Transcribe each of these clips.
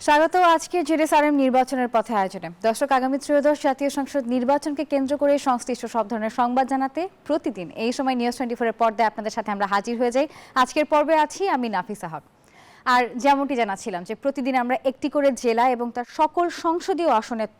স্বাগত আজকের জেডএসআরএম নির্বাচনের পথে আয়োজনে। দর্শক, আগামী ত্রয়োদশ জাতীয় সংসদ নির্বাচনকে কেন্দ্র করে সংশ্লিষ্ট সব ধরনের সংবাদ জানাতে প্রতিদিন এই সময় নিউজ 24 এর পর্দায় আপনাদের সাথে আমরা হাজির হয়ে যাই। আজকের পর্বে আছি আমি নাফিসা হক। আর যেমনটি জানাচ্ছিলাম যে প্রতিদিন আমরা একটি করে জেলা এবং তার সকল সংসদীয় আসনের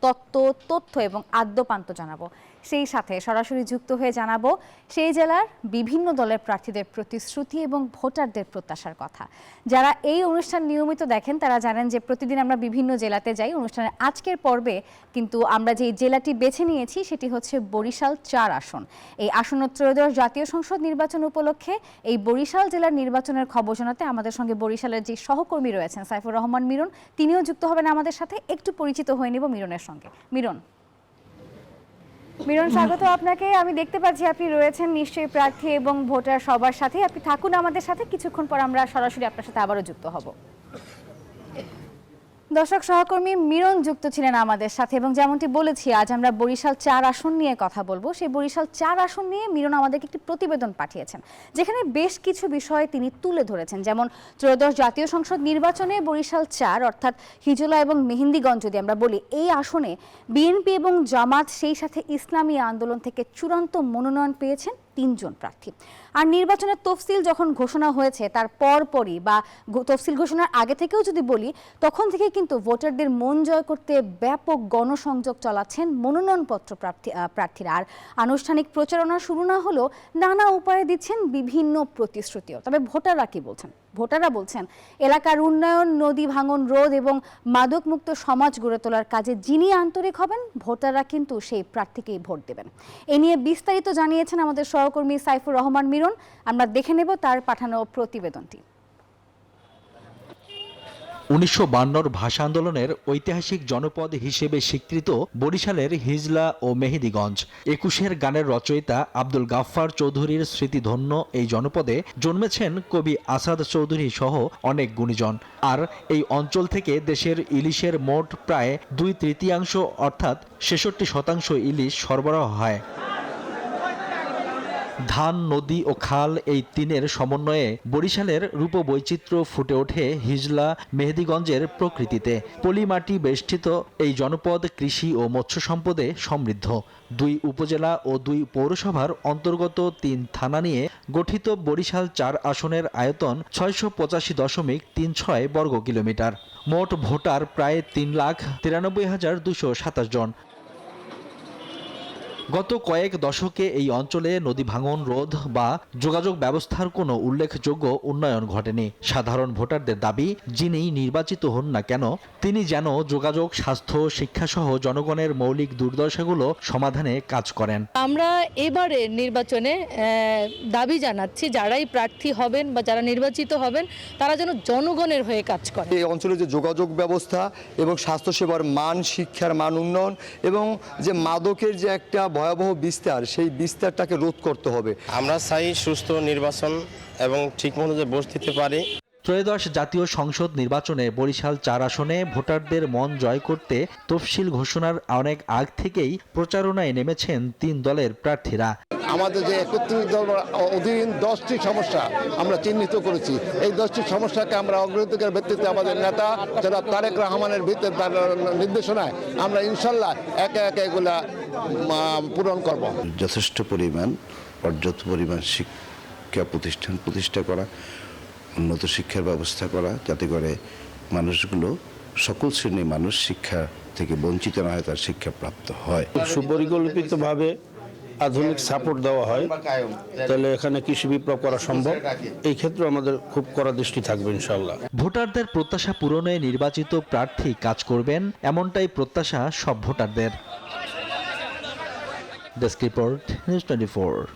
তথ্য এবং আদ্যপান্ত জানাবো। সেই সাথে সরাসরি যুক্ত হয়ে জানাবো সেই জেলার বিভিন্ন দলের প্রার্থীদের প্রতিশ্রুতি এবং ভোটারদের প্রত্যাশার কথা। যারা এই অনুষ্ঠান নিয়মিত দেখেন তারা জানেন যে প্রতিদিন আমরা বিভিন্ন জেলাতে যাই। অনুষ্ঠানের আজকের পর্বে কিন্তু আমরা যে জেলাটি বেছে নিয়েছি সেটি হচ্ছে বরিশাল ৪ আসন। এই আসন্ন ত্রয়োদশ জাতীয় সংসদ নির্বাচন উপলক্ষে এই বরিশাল জেলার নির্বাচনের খবর জানাতে আমাদের সঙ্গে বরিশালের যে সহকর্মী রয়েছেন সাইফুর রহমান মিরন, তিনিও যুক্ত হবেন আমাদের সাথে। একটু পরিচিত হয়ে নেব মিরনের সঙ্গে। মিরন, স্বাগত আপনাকে। আমি দেখতে পাচ্ছি আপনি রয়েছেন নিশ্চয়ই প্রার্থী এবং ভোটার সবার সাথে। আপনি থাকুন আমাদের সাথে, কিছুক্ষণ পর আমরা সরাসরি আপনার সাথে আবারও যুক্ত হব। দর্শক, সহকর্মী মিরন যুক্ত ছিলেন আমাদের সাথে এবং যেমনটি বলেছি আজ আমরা বরিশাল ৪ আসন নিয়ে কথা বলবো। সেই বরিশাল ৪ আসন নিয়ে মিরন আমাদেরকে একটি প্রতিবেদন পাঠিয়েছেন যেখানে বেশ কিছু বিষয় তিনি তুলে ধরেছেন। যেমন ত্রয়োদশ জাতীয় সংসদ নির্বাচনে বরিশাল ৪ অর্থাৎ হিজলা এবং মেহেন্দিগঞ্জ যদি আমরা বলি, এই আসনে বিএনপি এবং জামাত সেই সাথে ইসলামী আন্দোলন থেকে চূড়ান্ত মনোনয়ন পেয়েছেন ৩ জন প্রার্থী। আর নির্বাচনের তফসিল যখন ঘোষণা হয়েছে তার পরপরই বা তফসিল ঘোষণার আগে থেকেও যদি বলি, তখন থেকে কিন্তু ভোটারদের মন জয় করতে ব্যাপক গণসংযোগ চালাচ্ছেন মনোনয়নপত্র প্রার্থীরা। আর আনুষ্ঠানিক প্রচারণা শুরু না হলেও নানা উপায়ে দিচ্ছেন বিভিন্ন প্রতিশ্রুতিও। তবে ভোটাররা কি বলছেন? ভোটাররা বলছেন এলাকার উন্নয়ন, নদী ভাঙন রোধ এবং মাদকমুক্ত সমাজ গড়ে তোলার কাজে যিনি আন্তরিক হবেন ভোটাররা কিন্তু সেই প্রার্থীকেই ভোট দেবেন। এ নিয়ে বিস্তারিত জানিয়েছেন আমাদের সহকর্মী সাইফুর রহমান মিরন। আমরা দেখে নেব তার পাঠানো প্রতিবেদনটি। ১৯৫২ ভাষা আন্দোলনের ঐতিহাসিক জনপদ হিসেবে স্বীকৃত বরিশালের হিজলা ও মেহেদিগঞ্জ ২১-এর গানের রচয়িতা আব্দুল গাফফার চৌধুরীর স্মৃতিধন্য এই জনপদে জন্মেছেন কবি আসাদ চৌধুরী সহ অনেক গুণীজন। আর এই অঞ্চল থেকে দেশের ইলিশের মোট প্রায় ২/৩ অর্থাৎ ৬৬% ইলিশ সরবরাহ হয়। ধান, নদী ও খাল এই তিনের সমন্বয়ে বরিশালের রূপবৈচিত্র্য ফুটে ওঠে হিজলা মেহেদিগঞ্জের প্রকৃতিতে। পলিমাটি বেষ্টিত এই জনপদ কৃষি ও মৎস্য সম্পদে সমৃদ্ধ। ২ উপজেলা ও ২ পৌরসভার অন্তর্গত ৩ থানা নিয়ে গঠিত বরিশাল ৪ আসনের আয়তন ৬৮৫.৩৬ বর্গ কিলোমিটার। মোট ভোটার প্রায় ৩,৯৩,২২৭ জন। গত কয়েক দশকে এই অঞ্চলে নদী ভাঙন রোধ বা যোগাযোগ ব্যবস্থার কোনো উল্লেখযোগ্য উন্নয়ন ঘটেনি। সাধারণ ভোটারদের দাবি, যিনি নির্বাচিত হন না কেন তিনি যেন যোগাযোগ, স্বাস্থ্য, শিক্ষাসহ জনগণের মৌলিক দুর্দশাগুলো সমাধানে কাজ করেন। আমরা এবারে নির্বাচনে দাবি জানাচ্ছি যারাই প্রার্থী হবেন বা যারা নির্বাচিত হবেন তারা যেন জনগণের হয়ে কাজ করে। এই অঞ্চলে যে যোগাযোগ ব্যবস্থা এবং স্বাস্থ্যসেবার মান, শিক্ষার মান উন্নয়ন এবং যে মাদকের যে একটা ভয়াবহ বিস্তার, সেই বিস্তারটাকে রোধ করতে হবে। আমরা চাই সুস্থ নির্বাচন এবং ঠিকমতো যে ভোট দিতে পারি। ত্রয়োদশ জাতীয় সংসদ নির্বাচনে বরিশাল ৪ আসনে ভোটারদের মন জয় করতে তফসিল ঘোষণার অনেক আগ থেকেই প্রচারণায় নেমেছেন ৩ দলের প্রার্থীরা। আমাদের যে ৩১ দল অধীন 10টি সমস্যা আমরা চিহ্নিত করেছি। এই 10টি সমস্যাকে আমরা অগ্রাধিকার ভিত্তিতে আমাদের নেতা যারা তারেক রহমানের ভিত্তিতে তার নির্দেশনায় আমরা ইনশাল্লাহ একে একে এগুলা পূরণ করব। যথেষ্ট পরিমাণ, পর্যাপ্ত পরিমাণ শিক্ষা প্রতিষ্ঠান প্রতিষ্ঠা করা, উন্নত শিক্ষার ব্যবস্থা করা, যাতে করে মানুষগুলো, সকল শ্রেণীর মানুষ শিক্ষা থেকে বঞ্চিত না হয়, তার শিক্ষা প্রাপ্ত হয়। সুপরিকল্পিতভাবে আধুনিক সাপোর্ট দেওয়া হয়, তাহলে এখানে কৃষি বিপ্লব করা সম্ভব। এই ক্ষেত্রে আমাদের খুব কড়া দৃষ্টি থাকবে ইনশাআল্লাহ। ভোটারদের প্রত্যাশা পূরণে নির্বাচিত প্রার্থী কাজ করবেন, এমনটাই প্রত্যাশা সব ভোটারদের। Desk report, news 24।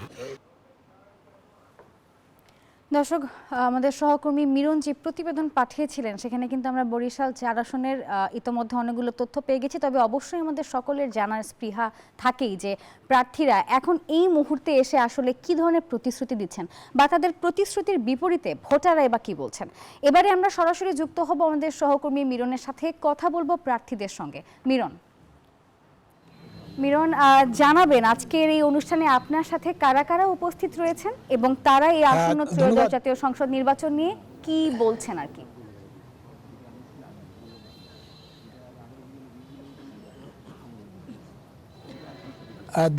দর্শক, আমাদের সহকর্মী মিরন যে প্রতিবেদন পাঠিয়েছিলেন সেখানে কিন্তু আমরা বরিশাল ৪ আসনের ইতোমধ্যে অনেকগুলো তথ্য পেয়ে গেছি। তবে অবশ্যই আমাদের সকলের জানার স্পৃহা থাকেই যে প্রার্থীরা এখন এই মুহূর্তে এসে আসলে কি ধরনের প্রতিশ্রুতি দিচ্ছেন বা তাদের প্রতিশ্রুতির বিপরীতে ভোটাররা বা কি বলছেন। এবারে আমরা সরাসরি যুক্ত হব আমাদের সহকর্মী মিরনের সাথে, কথা বলবো প্রার্থীদের সঙ্গে। মিরন, জানাবেন আজকের এই অনুষ্ঠানে আপনার সাথে কারা কারা উপস্থিত রয়েছেন এবং তারা এই আসন্ন ত্রয়োদশ জাতীয় সংসদ নির্বাচন নিয়ে কি বলছেন আর কি?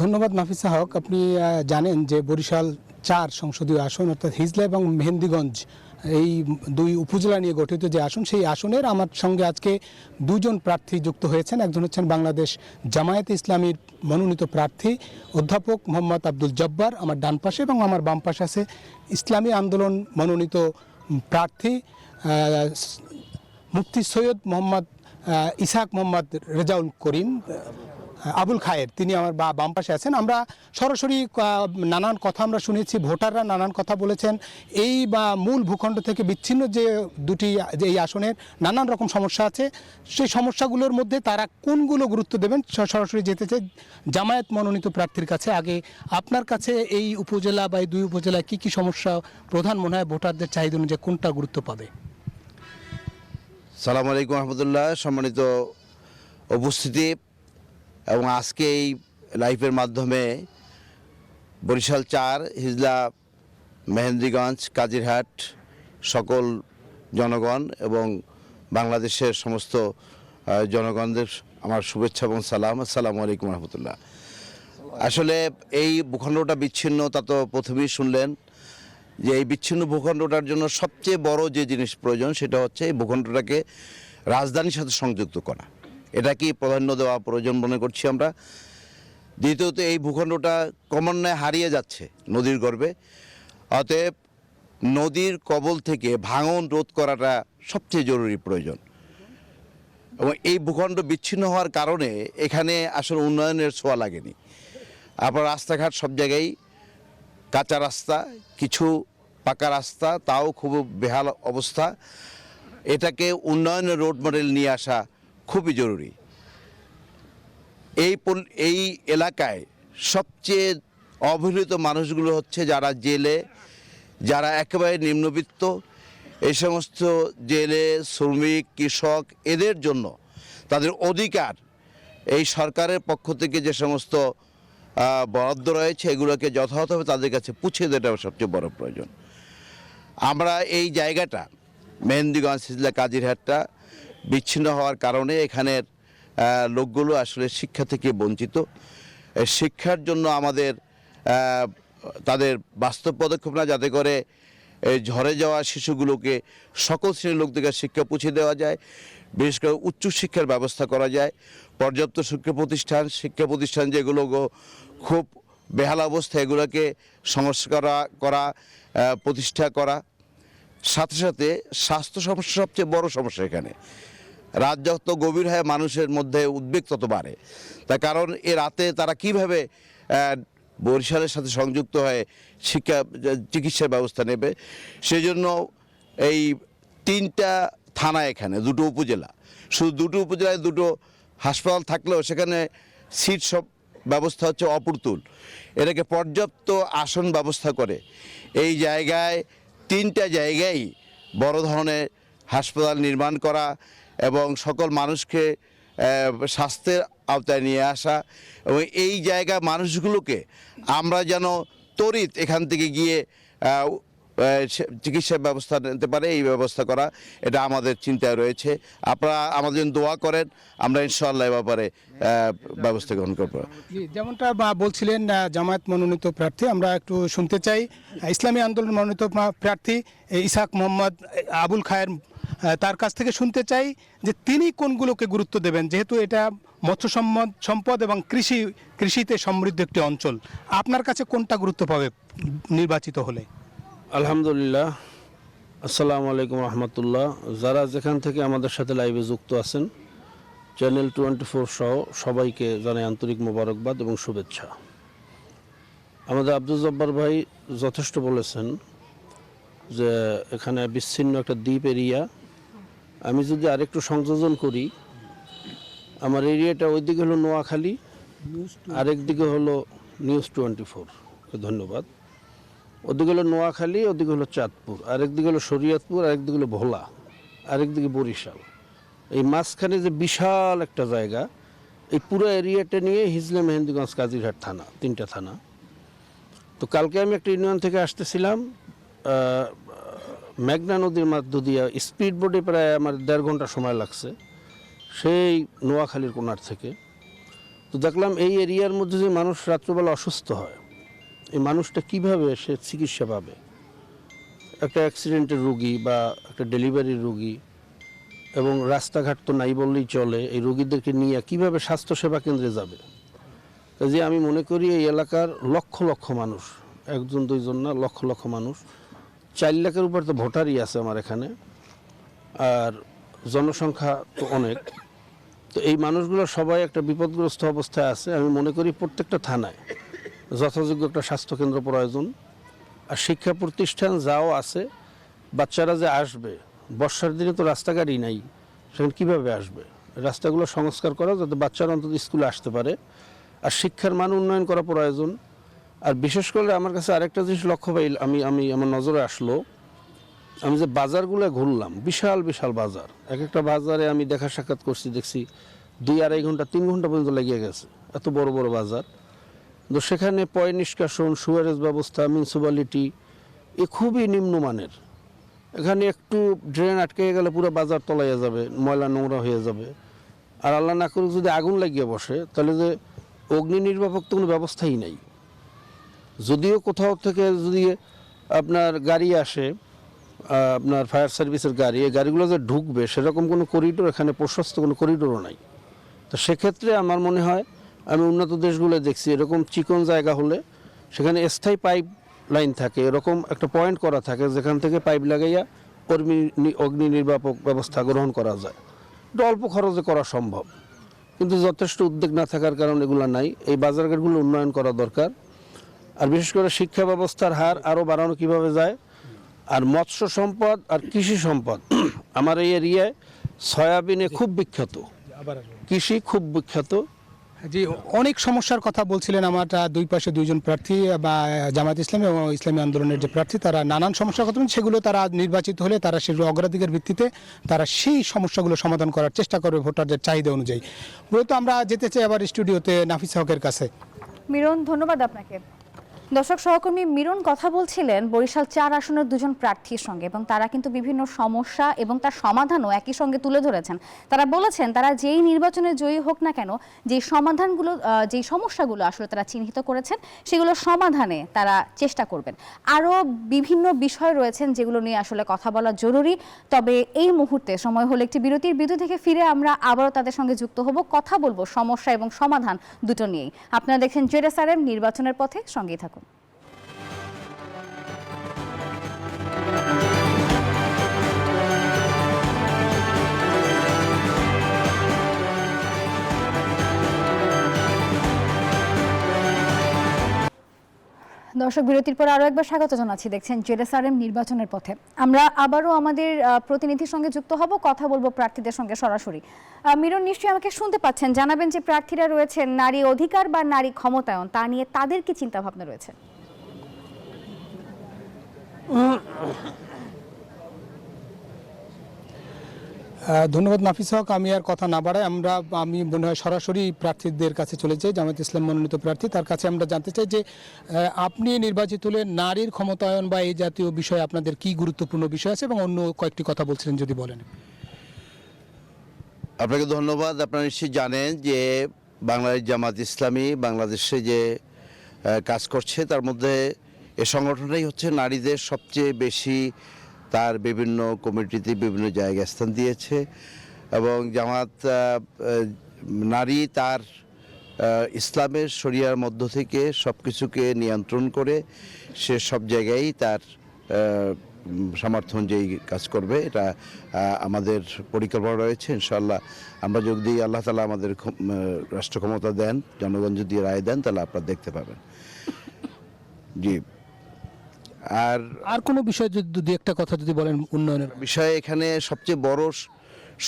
ধন্যবাদ নাফিসা হক। আপনি জানেন যে বরিশাল 4 সংসদীয় আসন অর্থাৎ হিজলা এবং মেহেন্দিগঞ্জ এই দুই উপজেলা নিয়ে গঠিত যে আসন, সেই আসনের আমার সঙ্গে আজকে দুজন প্রার্থী যুক্ত হয়েছেন। একজন হচ্ছেন বাংলাদেশ জামায়াতে ইসলামীর মনোনীত প্রার্থী অধ্যাপক মোহাম্মদ আব্দুল জব্বার আমার ডান পাশে, এবং আমার বাম পাশে আছে ইসলামী আন্দোলন মনোনীত প্রার্থী মুফতি সৈয়দ মোহাম্মদ ইসহাক মোহাম্মদ রেজাউল করিম আবুল খায়ের, তিনি আমার বাম পাশে আছেন। আমরা সরাসরি নানান কথা আমরা শুনেছি, ভোটাররা নানান কথা বলেছেন। এই মূল ভূখণ্ড থেকে বিচ্ছিন্ন যে এই আসনের নানান রকম সমস্যা আছে, সেই সমস্যাগুলোর মধ্যে তারা কোনগুলো গুরুত্ব দেবেন সরাসরি যেতে চাই জামায়াত মনোনীত প্রার্থীর কাছে। আগে আপনার কাছে এই উপজেলা বা এই দুই উপজেলায় কী কী সমস্যা প্রধান মনে হয়, ভোটারদের চাহিদা অনুযায়ী কোনটা গুরুত্ব পাবে? সালাম আলাইকুম রহমতুল্লাহ, সম্মানিত উপস্থিতি এবং আজকে এই লাইভের মাধ্যমে বরিশাল 4 হিজলা মেহেন্দিগঞ্জ কাজিরহাট সকল জনগণ এবং বাংলাদেশের সমস্ত জনগণদের আমার শুভেচ্ছা এবং সালাম। আসসালামু আলাইকুম রহমতুল্লাহ। আসলে এই ভূখণ্ডটা বিচ্ছিন্ন, তা তো প্রথমেই শুনলেন যে এই বিচ্ছিন্ন ভূখণ্ডটার জন্য সবচেয়ে বড় যে জিনিস প্রয়োজন সেটা হচ্ছে এই ভূখণ্ডটাকে রাজধানীর সাথে সংযুক্ত করা। এটাকেই প্রাধান্য দেওয়া প্রয়োজন মনে করছি আমরা। দ্বিতীয়ত এই ভূখণ্ডটা ক্রমান্বয়ে হারিয়ে যাচ্ছে নদীর গর্ভে, অতএব নদীর কবল থেকে ভাঙন রোধ করাটা সবচেয়ে জরুরি প্রয়োজন। এবং এই ভূখণ্ড বিচ্ছিন্ন হওয়ার কারণে এখানে আসলে উন্নয়নের ছোঁয়া লাগেনি। আপনার রাস্তাঘাট সব জায়গায় কাঁচা রাস্তা, কিছু পাকা রাস্তা, তাও খুব বেহাল অবস্থা। এটাকে উন্নয়নের রোড মডেল নিয়ে আসা খুবই জরুরি। এই এলাকায় সবচেয়ে অবহেলিত মানুষগুলো হচ্ছে যারা জেলে, যারা একেবারে নিম্নবিত্ত। এই সমস্ত জেলে, শ্রমিক, কৃষক, এদের জন্য তাদের অধিকার এই সরকারের পক্ষ থেকে যে সমস্ত বরাদ্দ রয়েছে এগুলোকে যথাযথভাবে তাদের কাছে পৌঁছে দেওয়া সবচেয়ে বড় প্রয়োজন। আমরা এই জায়গাটা মেহেন্দিগঞ্জ হিজলা কাজিরহাটটা বিচ্ছিন্ন হওয়ার কারণে এখানের লোকগুলো আসলে শিক্ষা থেকে বঞ্চিত। শিক্ষার জন্য আমাদের তাদের বাস্তব পদক্ষেপ না, যাতে করে এই ঝরে যাওয়া শিশুগুলোকে সকল শ্রেণীর লোকদের শিক্ষা পৌঁছে দেওয়া যায়, বিশেষ করে উচ্চশিক্ষার ব্যবস্থা করা যায়। পর্যাপ্ত শিক্ষা প্রতিষ্ঠান যেগুলো খুব বেহাল অবস্থা, এগুলোকে সংস্কার করা প্রতিষ্ঠা করা। সাথে সাথে স্বাস্থ্য সমস্যা সবচেয়ে বড় সমস্যা। এখানে রাত যত গভীর হয় মানুষের মধ্যে উদ্বেগ তত বাড়ে। তার কারণ এ রাতে তারা কিভাবে বরিশালের সাথে সংযুক্ত হয়ে চিকিৎসার ব্যবস্থা নেবে। সেই জন্য এই 3টা থানা, এখানে 2টো উপজেলা, শুধু 2টো উপজেলায় 2টো হাসপাতাল থাকলেও সেখানে সিট সব ব্যবস্থা হচ্ছে অপ্রতুল। এটাকে পর্যাপ্ত আসন ব্যবস্থা করে এই জায়গায় 3টা জায়গায় বড় ধরনের হাসপাতাল নির্মাণ করা এবং সকল মানুষকে স্বাস্থ্যের আওতায় নিয়ে আসা, এবং এই জায়গা মানুষগুলোকে আমরা যেন ত্বরিত এখান থেকে গিয়ে চিকিৎসার ব্যবস্থা নিতে পারে, এই ব্যবস্থা করা, এটা আমাদের চিন্তায় রয়েছে। আপনারা আমাদের দোয়া করেন, আমরা ইনশাআল্লাহ এ ব্যাপারে ব্যবস্থা গ্রহণ করব। যেমনটা বলছিলেন জামায়াত মনোনীত প্রার্থী, আমরা একটু শুনতে চাই ইসলামী আন্দোলন মনোনীত প্রার্থী ইসহাক মোহাম্মদ আবুল খায়ের, তার কাছ থেকে শুনতে চাই যে তিনি কোনগুলোকে গুরুত্ব দেবেন, যেহেতু এটা মৎস্য সম্পদ এবং কৃষিতে সমৃদ্ধ একটি অঞ্চল। আপনার কাছে কোনটা গুরুত্ব পাবে নির্বাচিত হলে? আলহামদুলিল্লাহ, আসসালামু আলাইকুম রহমতুল্লাহ। যারা যেখান থেকে আমাদের সাথে লাইভে যুক্ত আছেন, চ্যানেল 24 সহ সবাইকে জানাই আন্তরিক মোবারকবাদ এবং শুভেচ্ছা। আমাদের আব্দুল জব্বার ভাই যথেষ্ট বলেছেন যে এখানে বিচ্ছিন্ন একটা দ্বীপ এরিয়া। আমি যদি আরেকটু সংযোজন করি, আমার এরিয়াটা ওইদিকে হলো নোয়াখালী, আরেক দিকে হলো নিউজ 24, ধন্যবাদ। ওদিকে হলো নোয়াখালী, ওদিকে হলো চাঁদপুর, আরেকদিকে হলো শরীয়তপুর, আরেকদিকে হলো ভোলা, আরেকদিকে বরিশাল। এই মাঝখানে যে বিশাল একটা জায়গা, এই পুরো এরিয়াটা নিয়ে হিজলা মেহেন্দিগঞ্জ কাজিরহাট থানা, 3টা থানা। তো কালকে আমি একটা ইউনিয়ন থেকে আসতেছিলাম, মেঘনা নদীর মধ্য দিয়ে স্পিড বোটে প্রায় আমার 1.5 ঘন্টা সময় লাগছে, সেই নোয়াখালীর কোনার থেকে। তো দেখলাম এই এরিয়ার মধ্যে যে মানুষ রাত্রবেলা অসুস্থ হয়, এই মানুষটা কিভাবে সে চিকিৎসা পাবে? একটা অ্যাক্সিডেন্টের রুগী বা একটা ডেলিভারির রুগী, এবং রাস্তাঘাট তো নাই বললেই চলে, এই রোগীদেরকে নিয়ে কিভাবে স্বাস্থ্যসেবা কেন্দ্রে যাবে? কাজে আমি মনে করি এই এলাকার লক্ষ লক্ষ মানুষ, একজন দুইজন না, লক্ষ লক্ষ মানুষ, 4 লাখের উপর তো ভোটারই আছে আমার এখানে, আর জনসংখ্যা তো অনেক। তো এই মানুষগুলো সবাই একটা বিপদগ্রস্ত অবস্থায় আছে। আমি মনে করি প্রত্যেকটা থানায় যথাযোগ্য একটা স্বাস্থ্যকেন্দ্র প্রয়োজন। আর শিক্ষা প্রতিষ্ঠান যাও আছে, বাচ্চারা যে আসবে, বর্ষার দিনে তো রাস্তাঘাটই নাই, সেখানে কীভাবে আসবে? রাস্তাগুলো সংস্কার করা যাতে বাচ্চারা অন্তত স্কুলে আসতে পারে। আর শিক্ষার মান উন্নয়ন করা প্রয়োজন। আর বিশেষ করে আমার কাছে আরেকটা জিনিস লক্ষ্য পাই, আমি আমার নজরে আসলো, আমি যে বাজারগুলো ঘুরলাম, বিশাল বিশাল বাজার, এক একটা বাজারে আমি দেখা সাক্ষাৎ করছি, দেখছি 2-2.5 ঘন্টা 3 ঘন্টা পর্যন্ত লেগে গেছে, এত বড় বড় বাজার। তো সেখানে পয় নিষ্কাশন, সুয়ারেজ ব্যবস্থা, মিউনিসিপ্যালিটি এ খুবই নিম্নমানের। এখানে একটু ড্রেন আটকে গেলে পুরো বাজার তলাইয়া যাবে, ময়লা নোংরা হয়ে যাবে। আর আল্লাহ না করুক যদি আগুন লাগিয়ে বসে, তাহলে যে অগ্নি নির্বাপক তো কোনো ব্যবস্থাই নেই। যদিও কোথাও থেকে যদি আপনার গাড়ি আসে, আপনার ফায়ার সার্ভিসের গাড়ি, এই গাড়িগুলো যে ঢুকবে সেরকম কোনো করিডোর এখানে, প্রশস্ত কোনো করিডোরও নাই। তো সেক্ষেত্রে আমার মনে হয়, আমি উন্নত দেশগুলো দেখছি এরকম চিকন জায়গা হলে সেখানে স্থায়ী পাইপ লাইন থাকে, এরকম একটা পয়েন্ট করা থাকে যেখান থেকে পাইপ লাগাইয়া অগ্নি নির্বাপক ব্যবস্থা গ্রহণ করা যায়। এটা অল্প খরচে করা সম্ভব, কিন্তু যথেষ্ট উদ্যোগ না থাকার কারণে এগুলো নাই। এই বাজারঘাটগুলো উন্নয়ন করা দরকার। আর বিশেষ করে শিক্ষা ব্যবস্থার হার আরও বাড়ানো কিভাবে যায়। আর মৎস্য সম্পদ আর কৃষি সম্পদ, আমার এই এরিয়ায় সয়াবিনে খুব বিখ্যাত, কৃষি খুব বিখ্যাত। জি, অনেক সমস্যার কথা বলছিলেন আমার দুই পাশে দুইজন প্রার্থী বা জামায়াত ইসলামী এবং ইসলামী আন্দোলনের যে প্রার্থী, তারা নানান সমস্যার কথা বলেন। সেগুলো তারা নির্বাচিত হলে তারা সেগুলো অগ্রাধিকার ভিত্তিতে তারা সেই সমস্যাগুলো সমাধান করার চেষ্টা করবে ভোটারদের চাহিদা অনুযায়ী। মূলত আমরা যেতে চাই আবার স্টুডিওতে নাফিসা হকের কাছে। মিরন, ধন্যবাদ আপনাকে। দর্শক, সহকর্মী মিরন কথা বলছিলেন বরিশাল 4 আসনের 2 জন প্রার্থীর সঙ্গে, এবং তারা কিন্তু বিভিন্ন সমস্যা এবং তার সমাধানও একই সঙ্গে তুলে ধরেছেন। তারা বলেছেন তারা যেই নির্বাচনে জয়ী হোক না কেন, যেই সমাধানগুলো, যেই সমস্যাগুলো আসলে তারা চিহ্নিত করেছেন, সেগুলো সমাধানে তারা চেষ্টা করবেন। আরও বিভিন্ন বিষয় রয়েছেন যেগুলো নিয়ে আসলে কথা বলা জরুরি। তবে এই মুহূর্তে সময় হলো একটি বিরতির। বিরতি থেকে ফিরে আমরা আবারও তাদের সঙ্গে যুক্ত হব, কথা বলবো সমস্যা এবং সমাধান দুটো নিয়েই। আপনারা দেখছেন জেডএসআরএম নির্বাচনের পথে, সঙ্গেই থাকুন। দর্শক, বিরতির পর আরও একবার স্বাগত জানাচ্ছি। দেখছেন জেডএসআরএম নির্বাচনের পথে। আমরা আবারও আমাদের প্রতিনিধির সঙ্গে যুক্ত হব, কথা বলবো প্রার্থীদের সঙ্গে সরাসরি। মিরন, নিশ্চয়ই আমাকে শুনতে পাচ্ছেন। জানাবেন যে প্রার্থীরা রয়েছেন, নারী অধিকার বা নারী ক্ষমতায়ন, তা নিয়ে তাদের কি চিন্তা ভাবনা রয়েছে? ধন্যবাদ নাফিস হক। আমি আর কথা না বাড়াই, আমি মনে হয় সরাসরি প্রার্থীদের কাছে চলে যাই। জামায়াত ইসলাম মনোনীত প্রার্থী, তার কাছে আমরা জানতে চাই যে আপনি নির্বাচিত হলে নারীর ক্ষমতায়ন বা এই জাতীয় বিষয়ে আপনাদের কি গুরুত্বপূর্ণ বিষয় আছে, এবং অন্য কয়েকটি কথা বলছিলেন, যদি বলেন। আপনাকে ধন্যবাদ। আপনারা নিশ্চয়ই জানেন যে বাংলাদেশ জামাত ইসলামী বাংলাদেশে যে কাজ করছে, তার মধ্যে এ সংগঠনটাই হচ্ছে নারীদের সবচেয়ে বেশি তার বিভিন্ন কমিটিতে বিভিন্ন জায়গায় স্থান দিয়েছে। এবং জামাত নারী তার ইসলামের শরিয়ার মধ্য থেকে সব কিছুকে নিয়ন্ত্রণ করে সে সব জায়গায় তার সামর্থ্য অনুযায়ী কাজ করবে। এটা আমাদের পরিকল্পনা রয়েছে। ইনশাআল্লাহ আমরা যদি আল্লাহ তাআলা আমাদের রাষ্ট্র ক্ষমতা দেন, জনগণ যদি রায় দেন, তাহলে আপনারা দেখতে পাবেন। জি, আর কোনো বিষয় যদি দু একটা কথা যদি বলেন উন্নয়নের বিষয়ে। এখানে সবচেয়ে বড়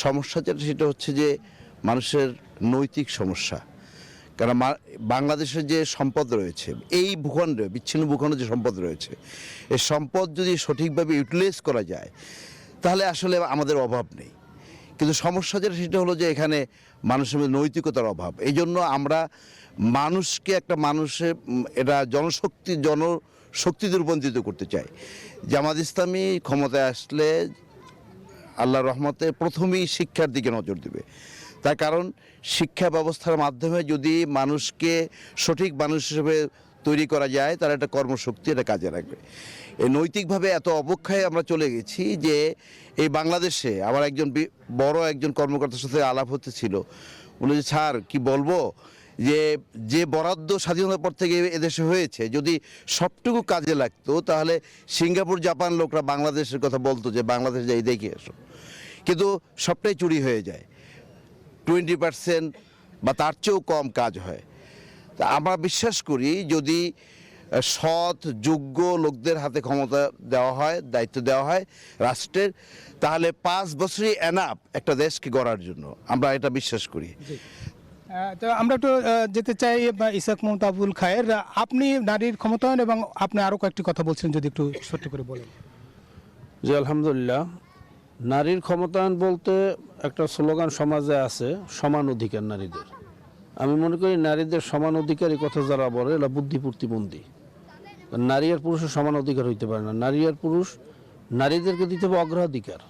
সমস্যা যেটা, সেটা হচ্ছে যে মানুষের নৈতিক সমস্যা। কারণ বাংলাদেশের যে সম্পদ রয়েছে, এই ভূখণ্ডে, বিচ্ছিন্ন ভূখণ্ডে যে সম্পদ রয়েছে, এই সম্পদ যদি সঠিকভাবে ইউটিলাইজ করা যায়, তাহলে আসলে আমাদের অভাব নেই। কিন্তু সমস্যা যেটা, সেটা হলো যে এখানে মানুষের মধ্যে নৈতিকতার অভাব। এই জন্য আমরা মানুষকে একটা মানুষের এটা জনশক্তিতে রূপান্তরিত করতে চাই। জামাত ইসলামী ক্ষমতায় আসলে আল্লাহর রহমতে প্রথমেই শিক্ষার দিকে নজর দেবে। তার কারণ শিক্ষা ব্যবস্থার মাধ্যমে যদি মানুষকে সঠিক মানুষ হিসেবে তৈরি করা যায়, তার একটা কর্মশক্তি এটা কাজে লাগবে। এই নৈতিকভাবে এত অবক্ষয়ে আমরা চলে গেছি যে এই বাংলাদেশে আমার বড় একজন কর্মকর্তার সাথে আলাপ হতে ছিল, বলে যে স্যার কি বলবো, যে বরাদ্দ স্বাধীনতার পর থেকে এদেশে হয়েছে যদি সবটুকু কাজে লাগতো, তাহলে সিঙ্গাপুর জাপান লোকরা বাংলাদেশের কথা বলতো যে বাংলাদেশ যাই দেখে এসো, কিন্তু সবটাই চুরি হয়ে যায়। 20% বা তার চেয়েও কম কাজ হয়। তা আমরা বিশ্বাস করি যদি সৎ যোগ্য লোকদের হাতে ক্ষমতা দেওয়া হয়, দায়িত্ব দেওয়া হয় রাষ্ট্রের, তাহলে 5 বছরই এনাফ একটা দেশকে গড়ার জন্য, আমরা এটা বিশ্বাস করি। তো আমরা একটু যেতে চাই ইসাক মোহাম্মদ আবুল খায়ের, আপনি নারীর ক্ষমতায়ন এবং আপনি আরও কয়েকটি কথা বলছেন, যদি একটু ছোট্ট করে বলেন। জি আলহামদুলিল্লাহ, নারীর ক্ষমতায়ন বলতে একটা স্লোগান সমাজে আছে, সমান অধিকার নারীদের। আমি মনে করি নারীদের সমান অধিকার এই কথা যারা বলে এরা বুদ্ধি প্রতিবন্ধী। নারী আর পুরুষের সমান অধিকার হইতে পারে না। নারী আর পুরুষ, নারীদেরকে দিতে হবে অগ্রাধিকার,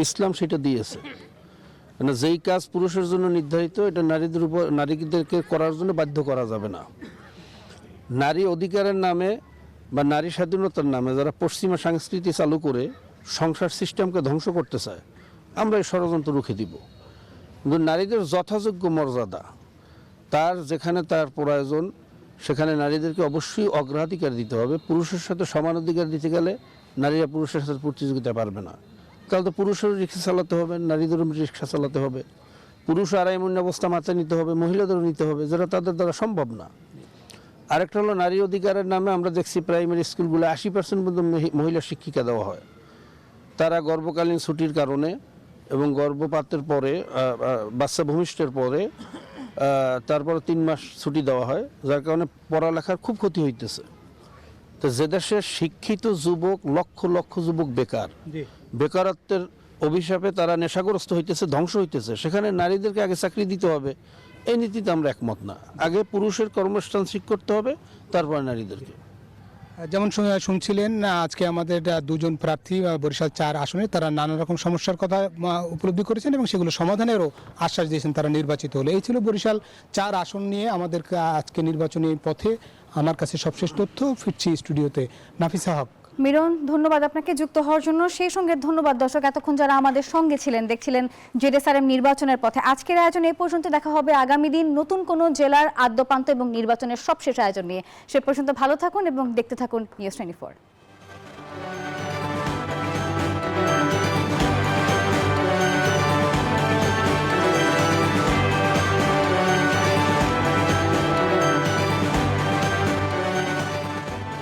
ইসলাম সেটা দিয়েছে। মানে যেই কাজ পুরুষের জন্য নির্ধারিত, এটা নারীদেরকে করার জন্য বাধ্য করা যাবে না। নারী অধিকারের নামে বা নারী স্বাধীনতার নামে যারা পশ্চিমা সংস্কৃতি চালু করে সংসার সিস্টেমকে ধ্বংস করতে চায়, আমরা এই ষড়যন্ত্র রুখে দিব। কিন্তু নারীদের যথাযোগ্য মর্যাদা, তার যেখানে তার প্রয়োজন সেখানে নারীদেরকে অবশ্যই অগ্রাধিকার দিতে হবে। পুরুষের সাথে সমান অধিকার দিতে গেলে নারীরা পুরুষের সাথে প্রতিযোগিতা পারবে না। তাহলে তো পুরুষেরও রিক্সা চালাতে হবে, নারীদেরও রিক্সা চালাতে হবে, পুরুষ আড়াই মূল্য অবস্থা মাথায় নিতে হবে, মহিলাদেরও নিতে হবে, যেটা তাদের দ্বারা সম্ভব না। আরেকটা হলো নারী অধিকারের নামে আমরা দেখছি প্রাইমারি স্কুলগুলো 80% পর্যন্ত মহিলা শিক্ষিকা দেওয়া হয়। তারা গর্ভকালীন ছুটির কারণে এবং গর্ভপাতের পরে বাচ্চা ভূমিষ্ঠের পরে তারপরে 3 মাস ছুটি দেওয়া হয়, যার কারণে পড়ালেখার খুব ক্ষতি হইতেছে। তো যে দেশের শিক্ষিত যুবক লক্ষ লক্ষ যুবক বেকার, বেকারত্বের অভিশাপে তারা নেশাগ্রস্ত হইতেছে, ধ্বংস হইতেছে, সেখানে নারীদেরকে আগে চাকরি দিতে হবে, এই নীতিতে আমরা একমত না। আগে পুরুষের কর্মস্থান ঠিক করতে হবে, তারপর নারীদেরকে। যেমন শুনছিলেন আজকে আমাদের দুজন প্রার্থী বরিশাল 4 আসনে তারা নানা রকম সমস্যার কথা উপলব্ধি করেছেন এবং সেগুলো সমাধানেরও আশ্বাস দিয়েছেন তারা নির্বাচিত হলে। এই ছিল বরিশাল 4 আসন নিয়ে আমাদের আজকে নির্বাচনী পথে আমার কাছে সবশেষ তথ্য। ফিরছি স্টুডিওতে। নাফিসা হক। মিরন, ধন্যবাদ আপনাকে যুক্ত হওয়ার জন্য। সেই সঙ্গে ধন্যবাদ দর্শক এতক্ষণ যারা আমাদের সঙ্গে ছিলেন, দেখছিলেন জেডএসআরএম নির্বাচনের পথে। আজকের আয়োজন এই পর্যন্ত, দেখা হবে আগামী দিন নতুন কোনো জেলার আদ্যপান্ত এবং নির্বাচনের সবশেষ আয়োজন নিয়ে। সে পর্যন্ত ভালো থাকুন এবং দেখতে থাকুন নিউজ 24।